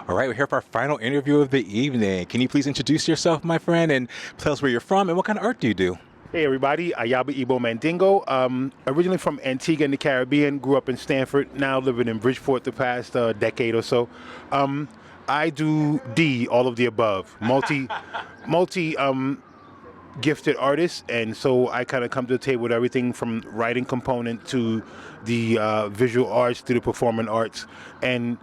All right, we're here for our final interview of the evening. Can you please introduce yourself, my friend, and tell us where you're from and what kind of art do you do? Hey everybody, Iyaba Mandingo. Originally from Antigua in the Caribbean, grew up in Stanford, now living in Bridgeport the past decade or so. I do all of the above, multi gifted artist, and so I kind of come to the table with everything from writing component to the visual arts to the performing arts, and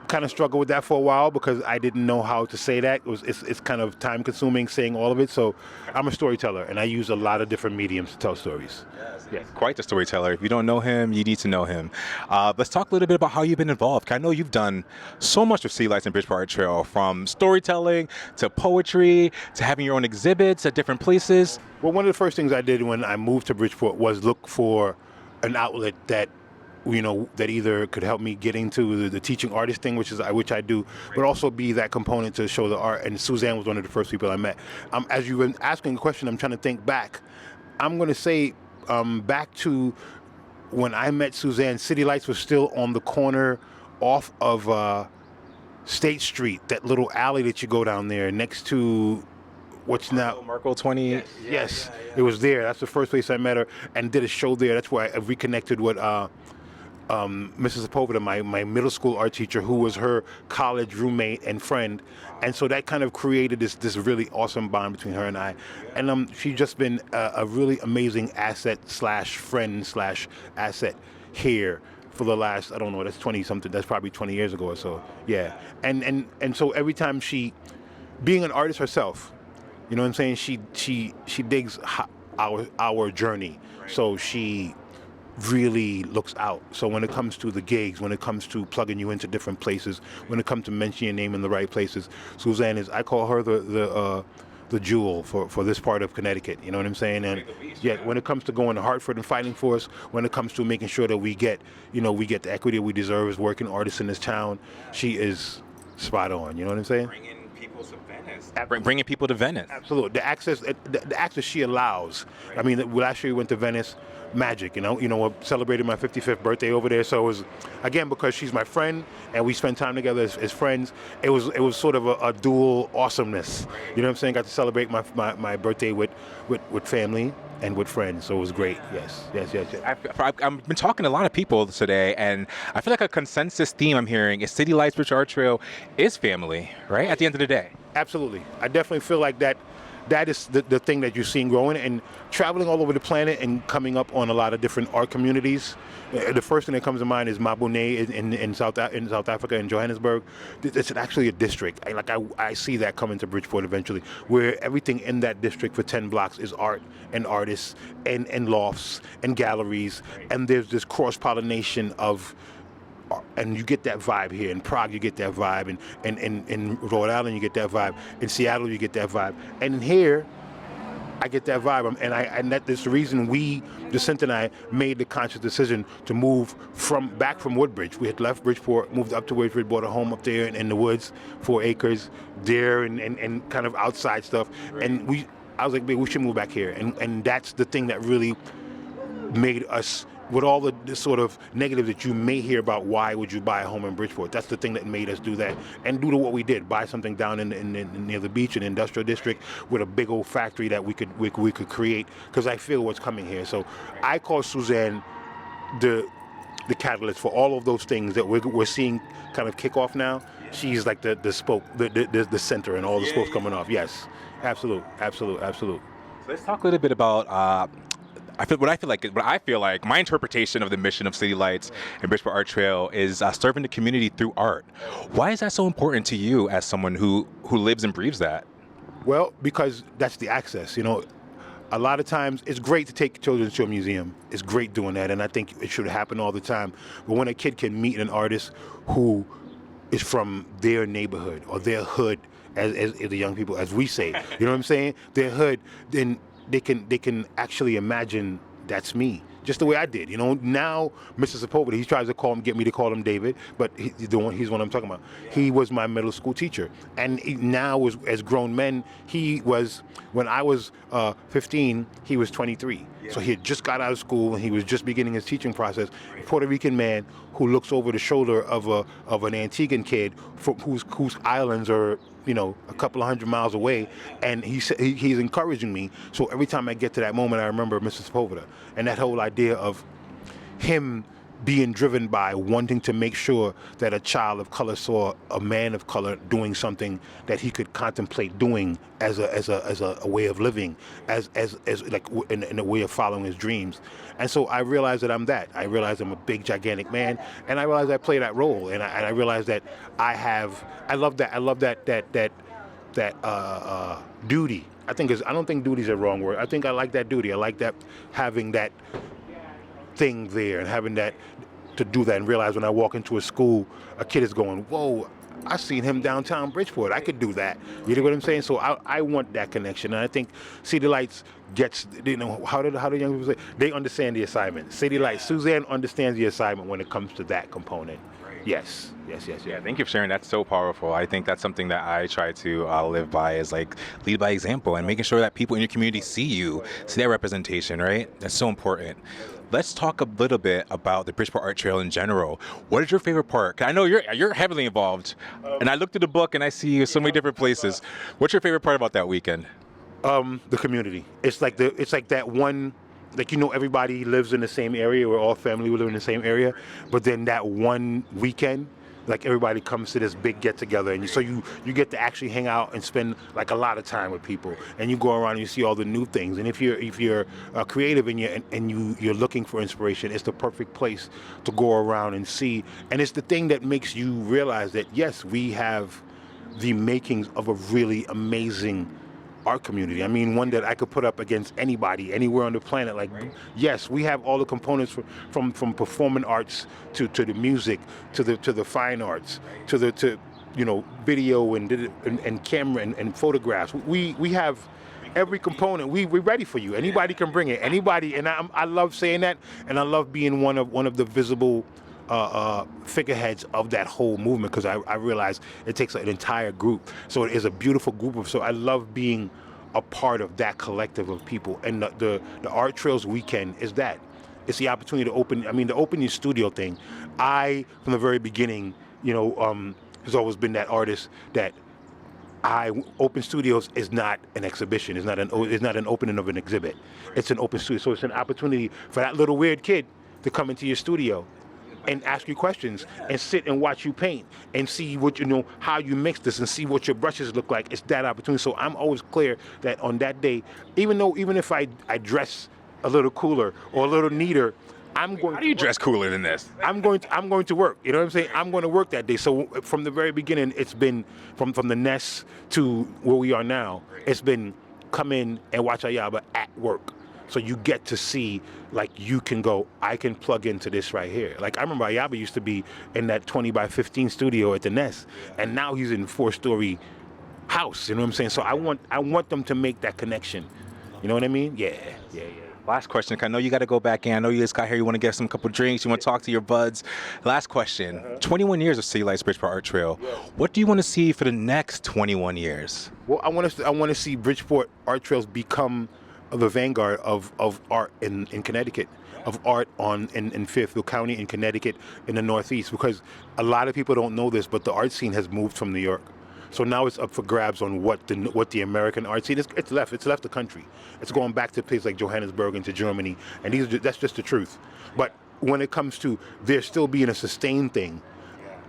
kind of struggled with that for a while because I didn't know how to say that. It's kind of time consuming saying all of it. So I'm a storyteller, and I use a lot of different mediums to tell stories. Yes, quite the storyteller. If you don't know him, you need to know him. Let's talk a little bit about how you've been involved. 'Cause I know you've done so much with City Lights and Bridgeport Art Trail, from storytelling to poetry to having your own exhibits at different places. Well, one of the first things I did when I moved to Bridgeport was look for an outlet that that either could help me get into the teaching artist thing, which I do, but also be that component to show the art. And Suzanne was one of the first people I met. As you've been asking a question, I'm trying to think back. I'm going to say back to when I met Suzanne. City Lights was still on the corner off of State Street, that little alley that you go down there next to what's now Marco 20. Yes, it was there. That's the first place I met her and did a show there. That's where I reconnected with Mrs. Sepulveda, my middle school art teacher, who was her college roommate and friend, and so that kind of created this really awesome bond between her and I. And she's just been a really amazing asset slash friend slash asset here for the last, I don't know, that's 20 something, that's probably 20 years ago or so. Yeah, and so every time being an artist herself, you know what I'm saying, she digs our journey, so she really looks out. So when it comes to the gigs, when it comes to plugging you into different places, when it comes to mentioning your name in the right places, Suzanne is, I call her the jewel for this part of Connecticut. You know what I'm saying? And yeah, when it comes to going to Hartford and fighting for us, when it comes to making sure that we get the equity we deserve as working artists in this town, she is spot on. You know what I'm saying? Bringing people to Venice. Bringing people to Venice. Absolutely. The access she allows. I mean, last year we went to Venice. Magic, we celebrated my 55th birthday over there. So it was, again, because she's my friend and we spent time together as friends. It was sort of a dual awesomeness. You know what I'm saying? Got to celebrate my birthday with family and with friends. So it was great. Yes. I've been talking to a lot of people today, and I feel like a consensus theme I'm hearing is City Lights Bridge Art Trail is family, right? At the end of the day. Absolutely. I definitely feel like that. That is the thing that you're seeing growing, and traveling all over the planet and coming up on a lot of different art communities. The first thing that comes to mind is Mabune in South Africa, in Johannesburg. It's actually a district. I see that coming to Bridgeport eventually, where everything in that district for 10 blocks is art and artists and lofts and galleries, and there's this cross-pollination of. And you get that vibe here. In Prague, you get that vibe. And in Rhode Island, you get that vibe. In Seattle, you get that vibe. And in here, I get that vibe. And that's the reason Jacinta and I, made the conscious decision to move back from Woodbridge. We had left Bridgeport, moved up to Woodbridge, bought a home up there in the woods, 4 acres, there and kind of outside stuff. And I was like, babe, we should move back here. And that's the thing that really made us, with all the sort of negative that you may hear about why would you buy a home in Bridgeport, that's the thing that made us do that and do what we did, buy something down near the beach in the industrial district with a big old factory that we could create, because I feel what's coming here. So I call Suzanne the catalyst for all of those things that we're seeing kind of kick off now. She's like the spoke, the center, and all the spokes coming off. Yes, absolute. So let's talk a little bit about what I feel like my interpretation of the mission of City Lights and Bridgeport Art Trail is serving the community through art. Why is that so important to you as someone who lives and breathes that? Well, because that's the access. A lot of times it's great to take children to a museum. It's great doing that, and I think it should happen all the time. But when a kid can meet an artist who is from their neighborhood or their hood, as the young people, as we say, you know what I'm saying, their hood, then they can actually imagine that's me. just the way I did. Now Mr. Sepulveda, he tries to get me to call him David, but he's the one I'm talking about. He was my middle school teacher, and now as grown men, when I was 15, he was 23. So he had just got out of school and he was just beginning his teaching process. A Puerto Rican man who looks over the shoulder of an Antiguan kid whose islands are a couple of 100 miles away, and he's encouraging me. So every time I get to that moment, I remember Mr. Sepulveda and that whole idea of him being driven by wanting to make sure that a child of color saw a man of color doing something that he could contemplate doing as a way of living, as like in a way of following his dreams. And so I realized that I'm that. I realized I'm a big, gigantic man, and I realized I play that role, and I realized that I love that duty. I don't think duty is a wrong word. I think I like that duty. I like that, having that thing there and having that to do that, and realize when I walk into a school, a kid is going, whoa, I seen him downtown Bridgeport. I could do that. You know what I'm saying? So I want that connection, and I think City Lights gets, how do young people say? They understand the assignment. City Lights, Suzanne understands the assignment when it comes to that component. Yes. Yeah, thank you for sharing. That's so powerful. I think that's something that I try to live by, is like lead by example and making sure that people in your community see you, see that representation, right? That's so important. Let's talk a little bit about the Bridgeport Art Trail in general. What is your favorite part? 'Cause I know you're heavily involved, and I looked at the book and I see you so many different places. What's your favorite part about that weekend? The community. It's like that one. Like, everybody lives in the same area. We're all family. We live in the same area. But then that one weekend, like, everybody comes to this big get together, and so you get to actually hang out and spend like a lot of time with people, and you go around and you see all the new things. And if you're creative and you're looking for inspiration, it's the perfect place to go around and see. And it's the thing that makes you realize that yes, we have the makings of a really amazing art community. I mean, one that I could put up against anybody, anywhere on the planet. Like, yes, we have all the components from performing arts to the music, to the fine arts, to video and camera and photographs. We have every component. We're ready for you. Anybody can bring it. Anybody, and I love saying that, and I love being one of the visible figureheads of that whole movement, because I realize it takes an entire group. So it is a beautiful group so I love being a part of that collective of people. And the Art Trails weekend is that. It's the opportunity to open your studio thing. From the very beginning, has always been that artist that Open Studios is not an exhibition. It's not an opening of an exhibit. It's an open studio. So it's an opportunity for that little weird kid to come into your studio and ask you questions and sit and watch you paint and see what how you mix this and see what your brushes look like. It's that opportunity. So I'm always clear that on that day, even if I dress a little cooler or a little neater, I'm going. How do you dress cooler than this? I'm going to work. You know what I'm saying? I'm going to work that day. So from the very beginning, it's been from the nest to where we are now. It's been come in and watch Iyaba at work. So you get to see, like, you can go, I can plug into this right here. Like, I remember Iyaba used to be in that 20 by 15 studio at the Nest, and now he's in a 4-story house. You know what I'm saying? So I want them to make that connection. You know what I mean? Yeah. Last question. I know you got to go back in. I know you just got here. You want to get some couple drinks. You want to talk to your buds. Last question. 21 years of City Lights Bridgeport Art Trail. What do you want to see for the next 21 years? Well, I want to see Bridgeport Art Trails become the vanguard of art in Connecticut, of art in Fairfield County, in Connecticut, in the Northeast, because a lot of people don't know this, but the art scene has moved from New York. So now it's up for grabs on what the American art scene is. It's left the country. It's going back to places like Johannesburg and to Germany, and that's just the truth. But when it comes to there still being a sustained thing,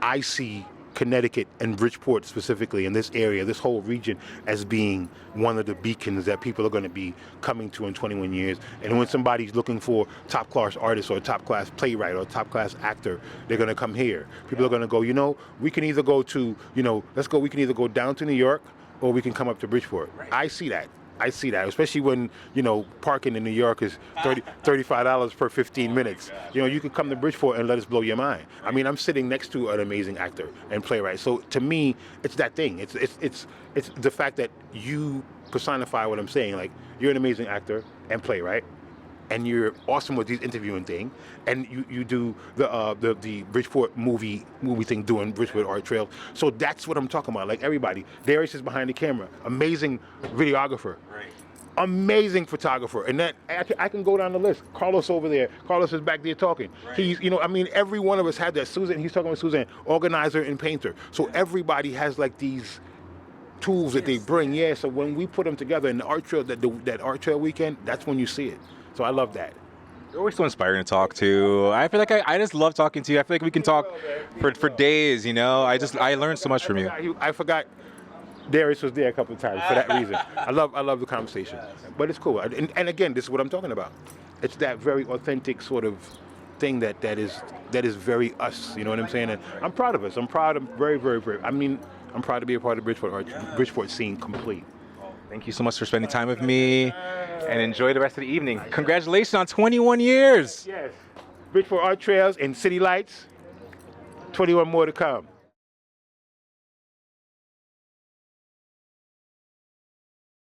I see Connecticut and Bridgeport specifically in this area, this whole region, as being one of the beacons that people are going to be coming to in 21 years. And when somebody's looking for top-class artist or top-class playwright or top-class actor, they're going to come here. People are going to go, we can either go to, we can either go down to New York or we can come up to Bridgeport. I see that, especially when, parking in New York is $35 per 15 minutes. You can come to Bridgeport and let us blow your mind. I mean, I'm sitting next to an amazing actor and playwright. So to me, it's that thing. It's the fact that you personify what I'm saying. Like, you're an amazing actor and playwright. and you're awesome with these interviewing thing, and you do the Bridgeport movie thing doing Bridgeport Art Trail. So that's what I'm talking about. Like everybody, Darius is behind the camera, amazing videographer, Right. amazing photographer, and that I can go down the list. Carlos over there, Carlos is back there talking. Right. He's, I mean, every one of us had that. Susan, he's talking with Suzanne, organizer and painter. So everybody has like these tools that they bring. Yeah. So when we put them together in the art trail, that art trail weekend, that's when you see it. So I love that. You're always so inspiring to talk to. I feel like I just love talking to you. I feel like we can talk for days, I learned so much from you. I forgot Darius was there a couple of times for that reason. I love the conversation. But it's cool. And again, this is what I'm talking about. It's that very authentic sort of thing that is very us, you know what I'm saying? And I'm proud of us. I'm proud of very, very, very. I mean, I'm proud to be a part of Bridgeport scene complete. Thank you so much for spending time with me, and enjoy the rest of the evening. Congratulations on 21 years. Yes. Bridgeport Art Trails and City Lights. 21 more to come.